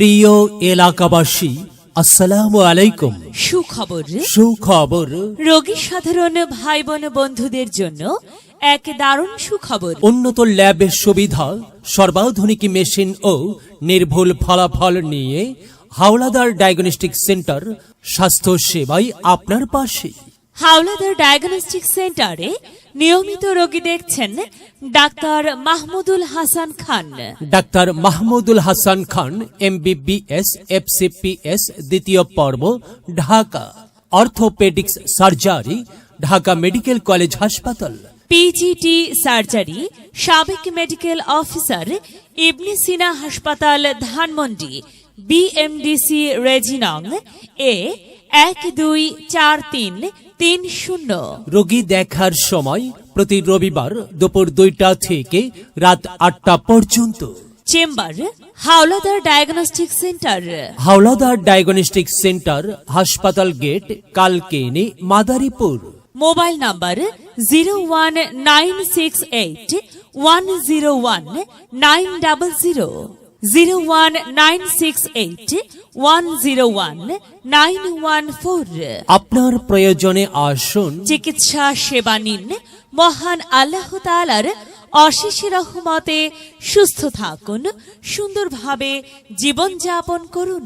প্রিয় এলাকাবাসী, আসসালামু আলাইকুম। সুখবর রোগী সাধারণ ভাই বোন বন্ধুদের জন্য এক দারুণ সুখবর। উন্নত ল্যাবের সুবিধা, সর্বাধুনিক মেশিন ও নির্ভুল ফলাফল নিয়ে হাওলাদার ডায়াগনস্টিক সেন্টার স্বাস্থ্য সেবাই আপনার পাশে। হাওলাদার ডায়াগনস্টিক সেন্টারে নিয়মিত রোগী দেখছেন doctor Mahmudul Hasan Khan. Doctor Mahmudul Hasan Khan, MBBS FCPS দ্বিতীয় পর্ব, Dhaka. Orthopaedics surgery, Dhaka medical college হাসপাতাল। PGT সার্জারি, সাবেক মেডিকেল অফিসার, ইবনে সিনা হাসপাতাল, ধানমন্ডি। BMDC রেজিনং A 124330। রোগী দেখার সময় প্রতি রবিবার দুপুর 2টা থেকে রাত 8টা পর্যন্ত। Chamber Howlader diagnostic centre. Howlader diagnostic centre, হাসপাতাল gate, Kalkini, Madaripur. Mobile number 01968101900, 01968101914। আপনার প্রয়োজনে আসুন, চিকিৎসা সেবা নিন। মহান আল্লাহ তাআলার অশেষ রহমতে সুস্থ থাকুন, সুন্দরভাবে জীবনযাপন করুন।